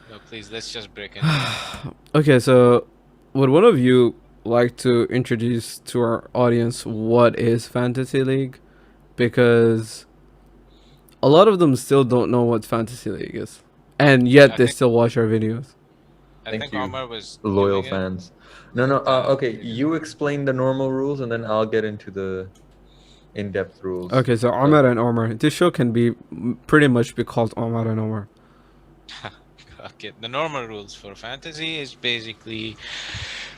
No, please, let's just break into it. Okay, so would one of you like to introduce to our audience what is Fantasy League? Because a lot of them still don't know what Fantasy League is, and Yeah, yet they still watch our videos. I Thank think you, Omar was loyal doing it, fans. No, no. but Okay, you explain the normal rules, and then I'll get into the in-depth rules. Okay, so So, Omar and Omar. This show can be pretty much be called Omar and Omar. okay. The normal rules for fantasy is basically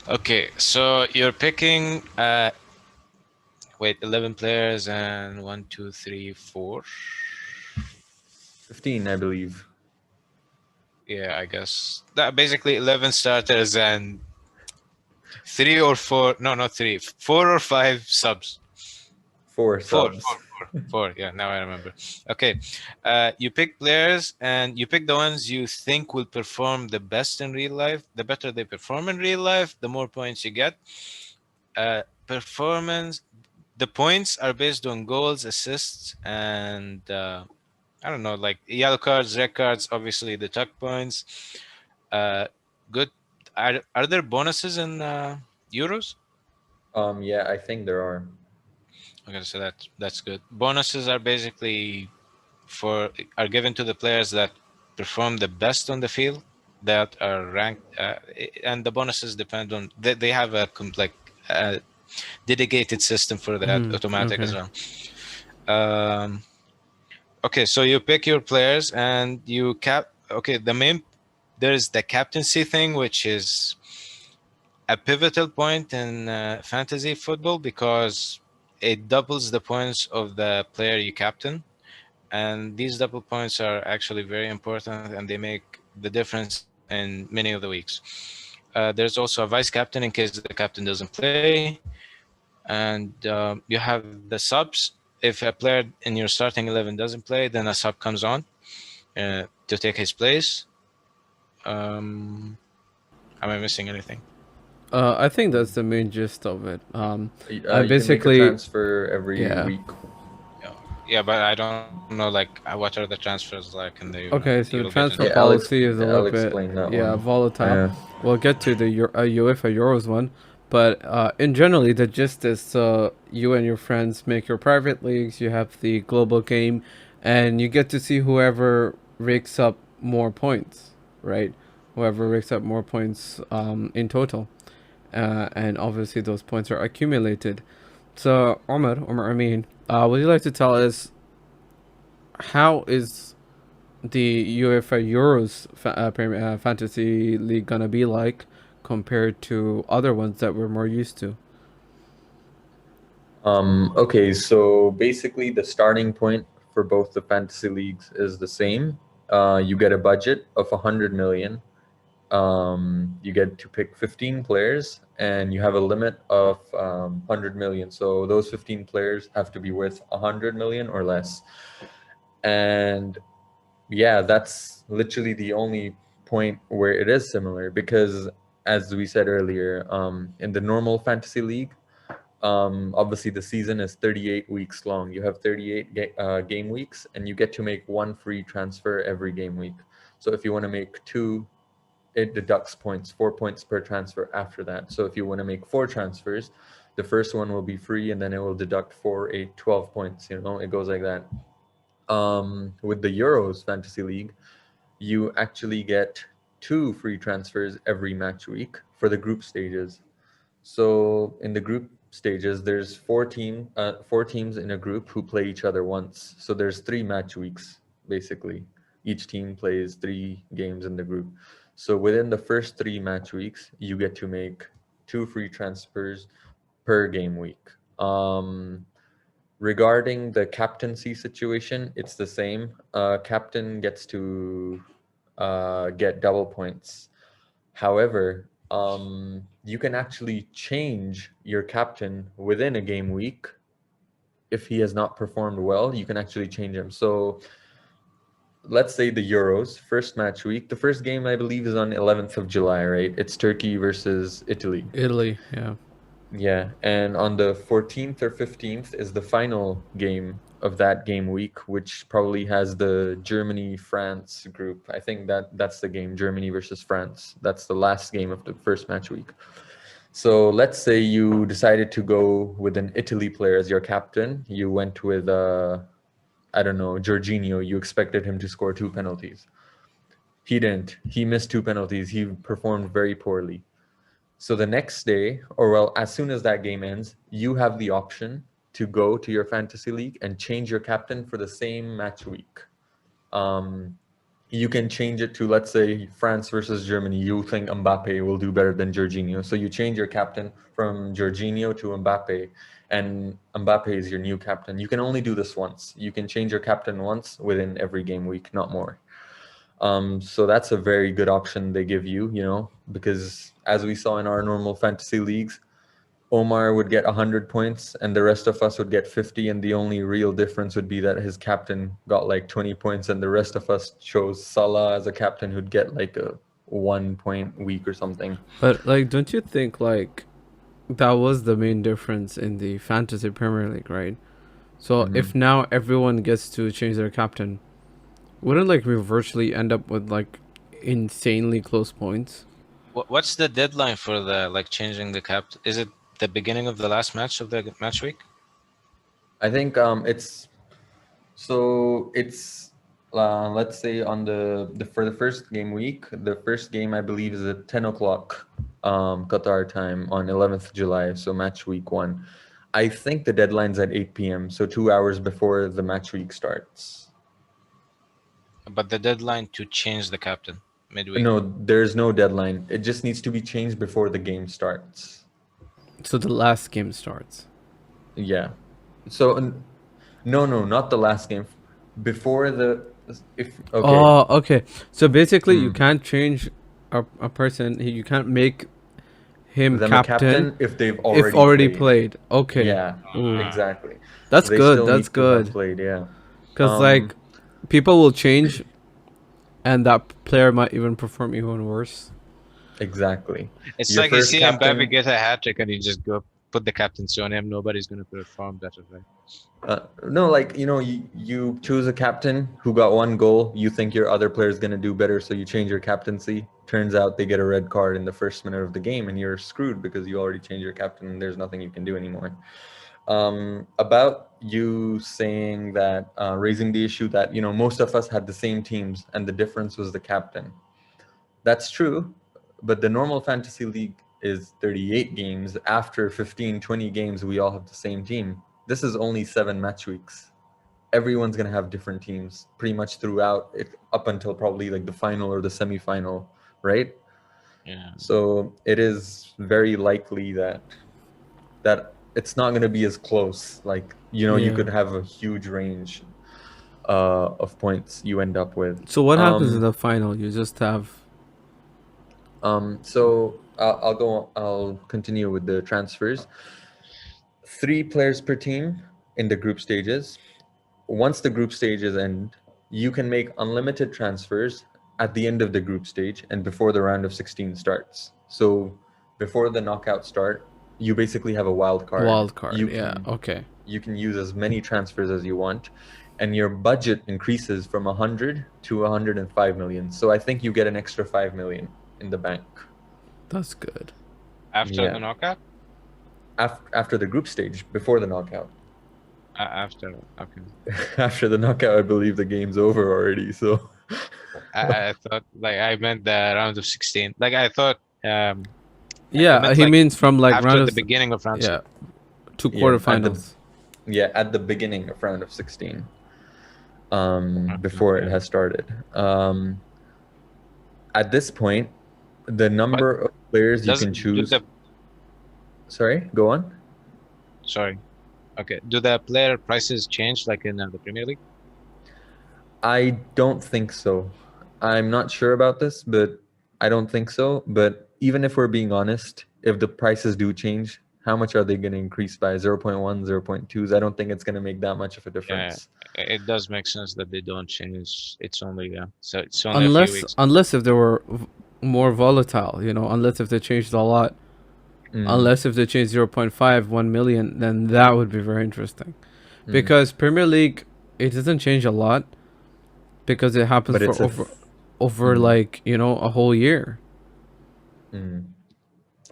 okay. So you're picking 11 players and one, two, three, four. 15, I believe. Yeah, I guess that basically 11 starters and three or four. No, not three. Four or five subs. Four Four, subs. four, four, four. Yeah, now I remember. Okay, you pick players and you pick the ones you think will perform the best in real life. The better they perform in real life, the more points you get. Performance. The points are based on goals, assists, and I don't know, like yellow cards, red cards. Obviously, the tuck points. Uh, good. Are there bonuses in Euros? Yeah, I think there are. Okay, so that's good. Bonuses are basically for are given to the players that perform the best on the field, that are ranked, and the bonuses depend on they have a like dedicated system for that, automatic as Okay. well. Um, okay, so you pick your players and you cap. Okay, there's the captaincy thing, which is a pivotal point in fantasy football because it doubles the points of the player you captain, and these double points are actually very important and they make the difference in many of the weeks. There's also a vice captain in case the captain doesn't play, and you have the subs. If a player in your starting 11 doesn't play, then a sub comes on to take his place. um, am I missing anything? I think that's the main gist of it. I You can make a basically, transfer every yeah. week. Yeah, yeah, but I don't know like what are the transfers like in the Euro. Okay, You'll so the get into transfer it. Yeah, policy is a little I'll bit, explain that yeah, one. volatile. Yeah. We'll get to the UEFA Euros one, but in generally, the gist is you and your friends make your private leagues. You have the global game, and you get to see whoever rakes up more points, right? Whoever rakes up more points in total, and obviously those points are accumulated. So Omar Amin, would you like to tell us how is the UEFA Euros fantasy league gonna be like compared to other ones that we're more used to? Okay, so basically the starting point for both the fantasy leagues is the same. You get a budget of 100 million. You get to pick 15 players, and you have a limit of 100 million. So those 15 players have to be worth 100 million or less. And yeah, that's literally the only point where it is similar because, as we said earlier, in the normal fantasy league, obviously the season is 38 weeks long. You have 38 game weeks, and you get to make one free transfer every game week. So if you want to make two, it deducts points, 4 points per transfer after that. So if you want to make four transfers, the first one will be free, and then it will deduct 4, 8, 12 points. It goes like that. With the Euros Fantasy League, you actually get two free transfers every match week for the group stages. So in the group stages, there's four teams in a group who play each other once. So there's three match weeks basically. Each team plays three games in the group. So within the first three match weeks, you get to make two free transfers per game week. Regarding the captaincy situation, it's the same. Captain gets to get double points. However, you can actually change your captain within a game week. If he has not performed well, you can actually change him. So let's say the Euros, first match week. The first game, I believe, is on 11th of July, right? It's Turkey versus Italy. Italy, yeah. Yeah, and on the 14th or 15th is the final game of that game week, which probably has the Germany-France group. I think that's the game, Germany versus France. That's the last game of the first match week. So let's say you decided to go with an Italy player as your captain. You went with, I don't know, Jorginho. You expected him to score 2 penalties. He didn't. He missed 2 penalties. He performed very poorly. So the next day, or well, as soon as that game ends, you have the option to go to your fantasy league and change your captain for the same match week. You can change it to, let's say, France versus Germany. You think Mbappe will do better than Jorginho. So you change your captain from Jorginho to Mbappe, and Mbappe is your new captain. You can only do this once. You can change your captain once within every game week, not more. So that's a very good option they give you, because as we saw in our normal fantasy leagues, Omar would get 100 points and the rest of us would get 50. And the only real difference would be that his captain got like 20 points and the rest of us chose Salah as a captain who'd get like a 1 point week or something. But like, don't you think like that was the main difference in the fantasy Premier League, right? So if now everyone gets to change their captain, wouldn't like we virtually end up with like insanely close points? What's the deadline for the like changing the cap? Is it the beginning of the last match of the match week? I think it's let's say on the for the first game week, the first game I believe is at 10 o'clock Qatar time on 11th July, so match week 1. I think the deadline's at 8 p.m, so 2 hours before the match week starts. But the deadline to change the captain midweek. No, there's no deadline. It just needs to be changed before the game starts. So the last game starts. Yeah. So no, not the last game. Before the okay. Oh, okay. So basically, you can't change a person. You can't make him Them a captain if they've already played. Okay. Yeah, exactly. That's They good. still That's need to have good. played, yeah. Because like people will change, and that player might even perform even worse. Exactly. It's Your like you first see captain- Mbappe get a hat trick and you just go put the captaincy on him. Nobody's gonna perform better, right? No, like you choose a captain who got 1 goal. You think your other player is gonna do better, so you change your captaincy. Turns out they get a red card in the first minute of the game, and you're screwed because you already changed your captain, and there's nothing you can do anymore. About you saying that, raising the issue that most of us had the same teams, and the difference was the captain. That's true, but the normal fantasy league is 38 games. After 15, 20 games, we all have the same team. This is only 7 match weeks. Everyone's going to have different teams pretty much throughout it, up until probably like the final or the semifinal, right? Yeah. So it is very likely that it's not going to be as close. Like, you Yeah. could have a huge range of points you end up with. So what happens in the final? You just have. So I'll continue with the transfers. 3 players per team in the group stages. Once the group stages end, you can make unlimited transfers at the end of the group stage and before the round of 16 starts. So before the knockout start, you basically have a wild card. Okay. You can use as many transfers as you want, and your budget increases from 100 to 105 million. So I think you get an extra 5 million in the bank. That's good. After the knockout? After the group stage, before the knockout. After, okay. After the knockout, I believe the game's over already. So I thought, like, I meant the round of 16. Like, I thought. Yeah, he means from like after round the of beginning of round. Yeah, to quarterfinals. At the beginning of round of 16. Before it has started. At this point, the number of players you can choose. Sorry, go on. Sorry. Okay. Do the player prices change like in the Premier League? I don't think so. I'm not sure about this, but I don't think so. But even if we're being honest, if the prices do change, how much are they going to increase by? 0.1, 0.2s? I don't think it's going to make that much of a difference. Yeah, it does make sense that they don't change. It's only so it's only a few weeks. Unless if they were more volatile, unless if they changed a lot. Unless if they change 0.5, 1 million, then that would be very interesting. because Premier League, it doesn't change a lot because it happens But for it's a over like, you know, a whole year. mm,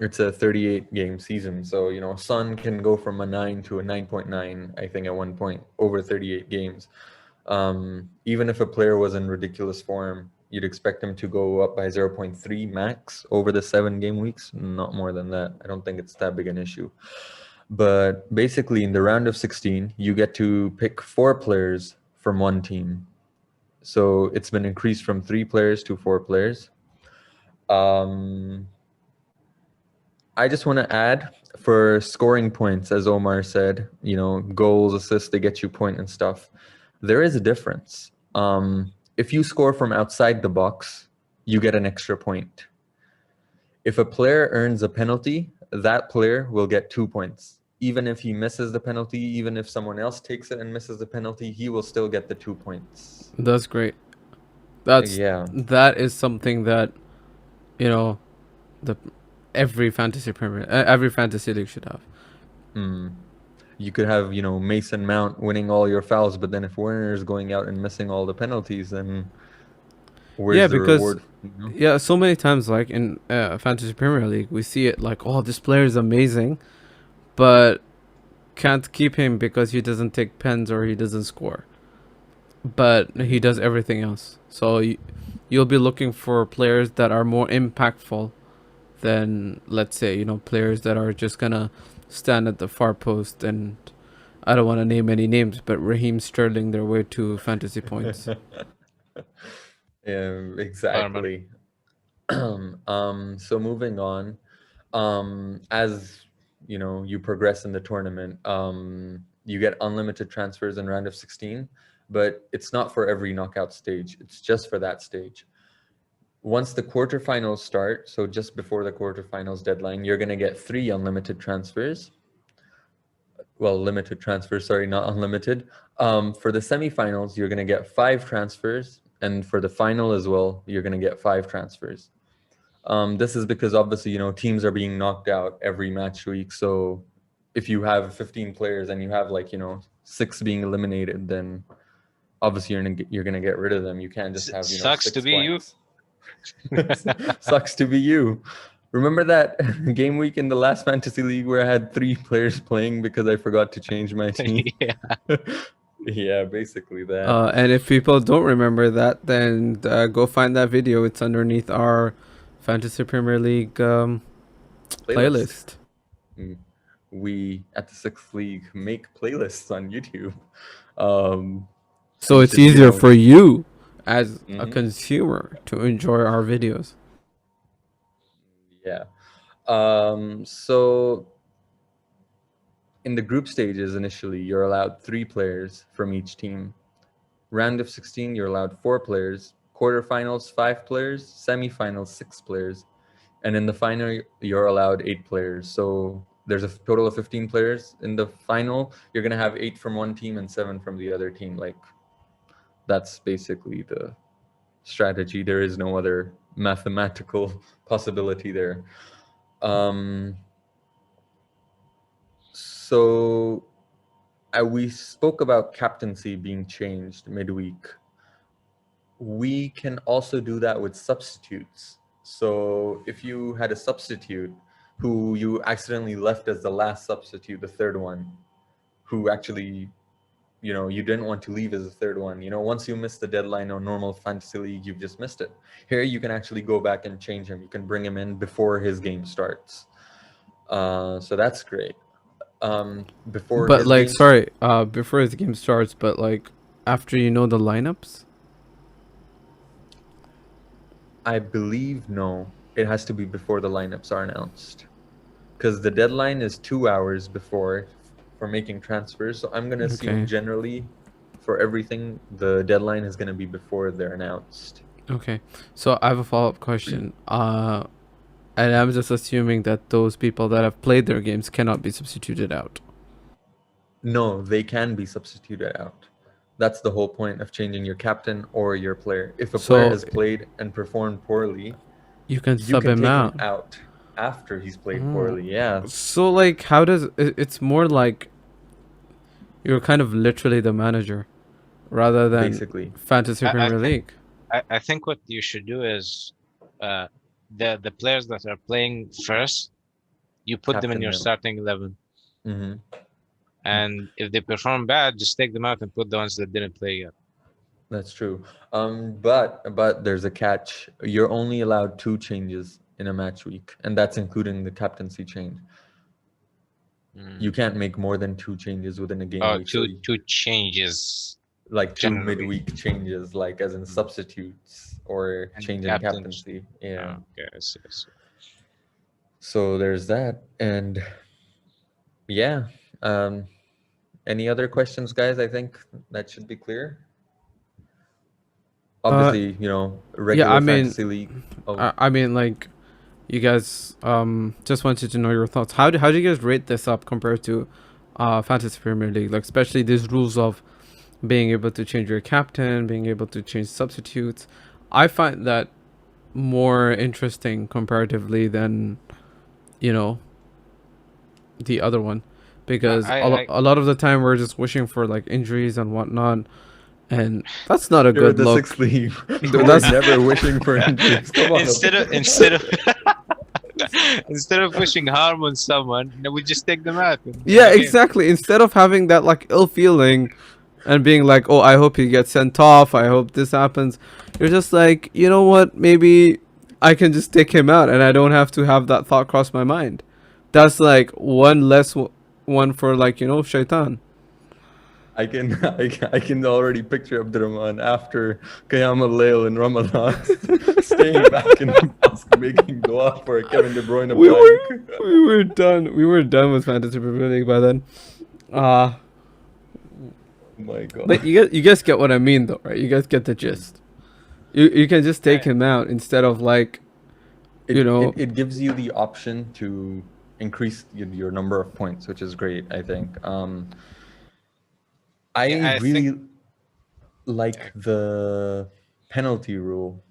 it's a 38 game season, so you know Son can go from a 9 to a 9.9, I think, at one point over 38 games. Even if a player was in ridiculous form, you'd expect him to go up by 0.3 max over the 7 game weeks, not more than that. I don't think it's that big an issue. But basically, in the round of 16, you get to pick 4 players from one team. So it's been increased from 3 players to 4 players. Um, I just want to add for scoring points, as Omar said, you know, goals, assists, they get you point and stuff. There is a difference. If you score from outside the box, you get an extra point. If a player earns a penalty, that player will get 2 points. Even if he misses the penalty, even if someone else takes it and misses the penalty, he will still get the 2 points. That's great. Yeah. That is something that, you know, the every every fantasy league should have. Mm. You could have, you know, Mason Mount winning all your fouls, but then if Werner is going out and missing all the penalties, then where's Yeah, the because reward? You know? yeah, so many times like in fantasy Premier League, we see it like, oh, this player is amazing, but can't keep him because he doesn't take pens or he doesn't score. But he does everything else. So you'll be looking for players that are more impactful than, let's say, you know, players that are just gonna stand at the far post. And I don't want to name any names, but Raheem Sterling their way to fantasy points. Yeah, exactly. So moving on, as you know, you progress in the tournament, you get unlimited transfers in round of 16, but it's not for every knockout stage. It's just for that stage. Once the quarterfinals start, so just before the quarterfinals deadline, you're going to get 3 unlimited transfers. Well, limited transfers, sorry, not unlimited. For the semifinals, you're going to get 5 transfers. And for the final as well, you're going to get 5 transfers. This is because obviously, you know, teams are being knocked out every match week. So if you have 15 players and you have like, you know, 6 being eliminated, then obviously you're gonna get rid of them. You can't just have, you know, Sucks 6 to be you. blanks. Sucks to be you. Remember that game week in the last fantasy league where I had 3 players playing because I forgot to change my team? Yeah. Yeah, basically that. And if people don't remember that, then go find that video. It's underneath our Fantasy Premier League playlist. We at the 6th League make playlists on YouTube. So it's just, you easier know, for you as a Mhm. consumer to enjoy our videos. Yeah. So in the group stages, initially, you're allowed 3 players from each team. Round of 16, you're allowed 4 players. Quarterfinals, 5 players. Semifinals, 6 players. And in the final, you're allowed 8 players. So there's a total of 15 players. In the final, you're going to have 8 from one team and 7 from the other team. Like, that's basically the strategy. There is no other mathematical possibility there. So we spoke about captaincy being changed midweek. We can also do that with substitutes. So if you had a substitute who you accidentally left as the last substitute, the third one, who actually, you know, you didn't want to leave as the third one, you know, once you miss the deadline on normal fantasy league, you've just missed it. Here you can actually go back and change him. You can bring him in before his game starts. So that's great. Before But his like, game sorry, before the game starts, but like after you know the lineups. I believe no. It has to be before the lineups are announced, because the deadline is 2 hours before for making transfers. So I'm gonna assume Okay. generally for everything the deadline is gonna be before they're announced. Okay. So I have a follow-up question. And I'm just assuming that those people that have played their games cannot be substituted out. No, they can be substituted out. That's the whole point of changing your captain or your player. If a player So has played and performed poorly, you can you sub can him take out. him out after he's played Oh. poorly. Yeah. So like, how does it's more like, you're kind of literally the manager rather than basically. Fantasy I Premier think League. I think what you should do is uh the players that are playing first, you put them in Captain your them. starting 11, Hmm. and if they perform bad, just take them out and put the ones that didn't play yet. That's true. But there's a catch. You're only allowed 2 changes in a match week, and that's including the captaincy change. You Mm. can't make more than 2 changes within a game Oh, week. So two changes like two generally, midweek changes, like as in mm. substitutes or And change in captains. captaincy. Oh, Yeah. okay, I see, I see. So there's that. And yeah. Um, any other questions, guys? I think that should be clear. Uh, Obviously, yeah, regular fantasy league. Oh, I mean, like, you guys, just wanted to know your thoughts. How do you guys rate this up compared to, Fantasy Premier League? Like, especially these rules of being able to change your captain, being able to change substitutes. I find that more interesting comparatively than, you know, the other one, because I a lot of the time we're just wishing for like injuries and whatnot, and that's not a you're good the look. sixth league. We're That's never wishing for injuries. Come on. instead of instead of wishing harm on someone, we just take them out in yeah, the game. exactly. Instead of having that like ill feeling and being like, oh, I hope he gets sent off, I hope this happens, you're just like, you know what, maybe I can just take him out and I don't have to have that thought cross my mind. That's like one less one for, like, shaitan. I can already picture Abdul Rehman after Qiyam al-Layl in Ramadan, staying back in the mosque making dua for Kevin De Bruyne we were playing. we were done with Fantasy Premier League by then. uh My God. but you guys get what I mean though, right? You guys get the gist. You can just take him out instead of like, It gives you the option to increase your number of points, which is great, I think. I Yeah, I really think like the penalty rule.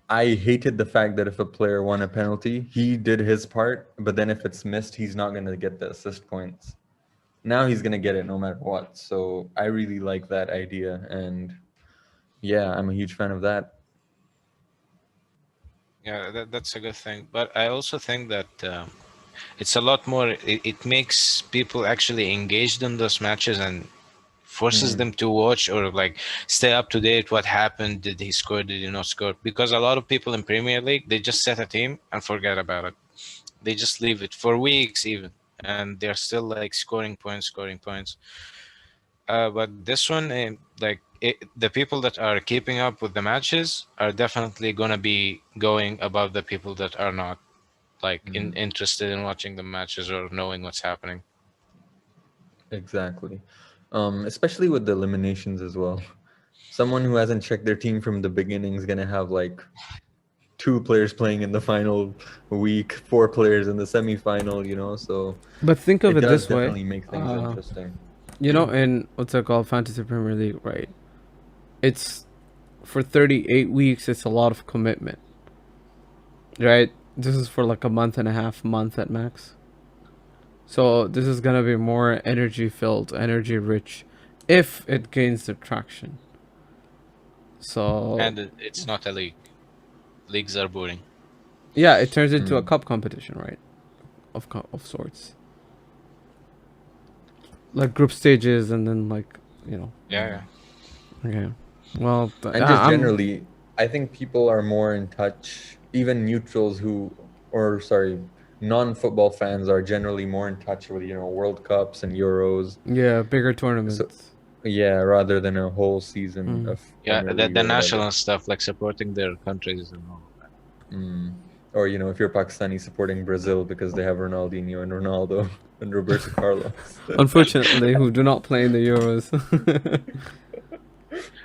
I hated the fact that if a player won a penalty, he did his part, but then if it's missed, he's not going to get the assist points. Now he's going to get it no matter what. So I really like that idea. And yeah, I'm a huge fan of that. yeah, that's a good thing. But I also think that it's a lot more. It makes people actually engaged in those matches and forces Mm, them to watch or like stay up to date. What happened? Did he score? Did he not score? Because a lot of people in Premier League, they just set a team and forget about it. They just leave it for weeks even, and they're still like scoring points. But this one, the people that are keeping up with the matches are definitely gonna be going above the people that are not like mm, interested in watching the matches or knowing what's happening. exactly. Especially with the eliminations as well. Someone who hasn't checked their team from the beginning is going to have like 2 players playing in the final week, 4 players in the semifinal, so but think of it it does this way. definitely make things interesting. In what's it called, Fantasy Premier League, right? It's for 38 weeks. It's a lot of commitment, right? This is for like a month and a half, month at max. So this is gonna be more energy filled, energy rich, if it gains the traction. So And it's not a league. Leagues are boring. yeah, it turns into a Mm. cup competition, right? Of sorts, like group stages, and then like, Yeah, okay. Well, And just generally, I think people are more in touch, even neutrals non-football fans are generally more in touch with, World Cups and Euros. yeah, bigger So, tournaments. yeah, rather than a whole season Mm. of yeah. Premier The League or whatever. national stuff like supporting their countries and all that. Mm. Or, if you're Pakistani supporting Brazil because they have Ronaldinho and Ronaldo and Roberto Carlos. Unfortunately, who do not play in the Euros.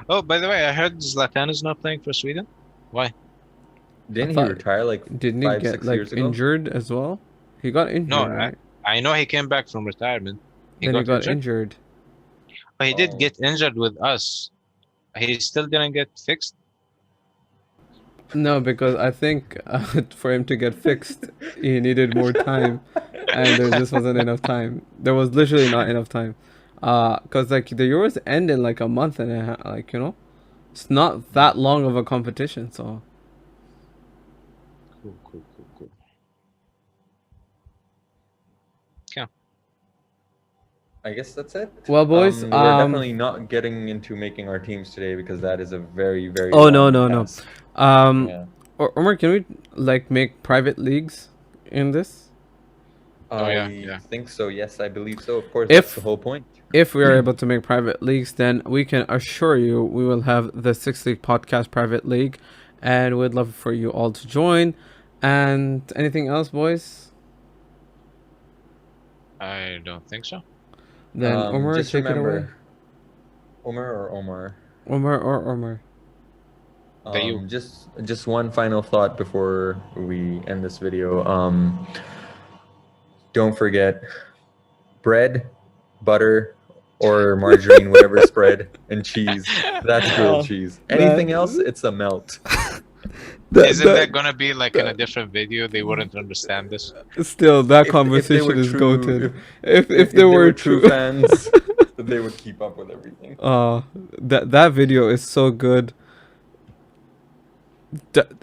Oh, by the way, I heard Zlatan is not playing for Sweden. Why? Didn't he thought- retire like Didn't he 5, get 6 like years ago? injured as well? He got injured, No, right? I know he came back from retirement. Then he got injured. But he did Oh. get injured with us. He still didn't get fixed. No, because I think for him to get fixed, he needed more time, and there just wasn't enough time. There was literally not enough time. Cause like the Euros end in like a month and a half, like, you know, it's not that long of a competition. So Cool, cool, cool, cool. Yeah. I guess that's it. well, boys. We're definitely not getting into making our teams today because that is a very, very Oh no, long no, no. task. Um, Yeah. Omar, can we like make private leagues in this? Oh, yeah, I yeah. think so. Yes, I believe so. Of course, that's If the whole point. if we are able to make private leagues, then we can assure you we will have the Six League Podcast private league, and we'd love for you all to join. And anything else, boys? I don't think so. Then Omar, Just take it away. remember, Omar or Omar. Omar or Omar. You. Just one final thought before we end this video. Don't forget bread, butter, or margarine, whatever spread, and cheese. That's grilled cheese. Anything else, it's a melt. Isn't that gonna be like in a different video? They wouldn't understand this. Still, that If they conversation were is true, goated. if If they they were were true true, fans, they would keep up with everything. that video is so good.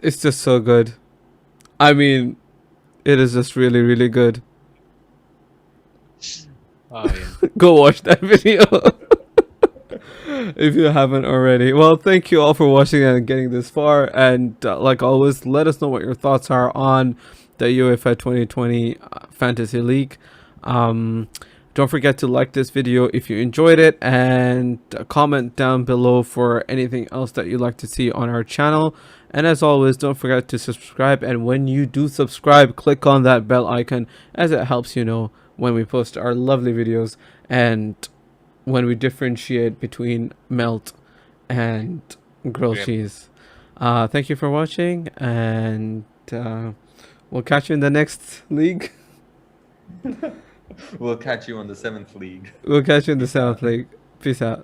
It's just so good. I mean, it is just really, really good. Oh yeah. Go watch that video if you haven't already. Well, thank you all for watching and getting this far. And like always, let us know what your thoughts are on the UEFA 2020 Fantasy League. Don't forget to like this video if you enjoyed it, and comment down below for anything else that you'd like to see on our channel. And as always, don't forget to subscribe, and when you do subscribe, click on that bell icon, as it helps you know when we post our lovely videos and when we differentiate between melt and grilled Yep. cheese. Thank you for watching, and we'll catch you in the next league. We'll catch you on the 7th league. We'll catch you in the Peace out. South League. Peace out.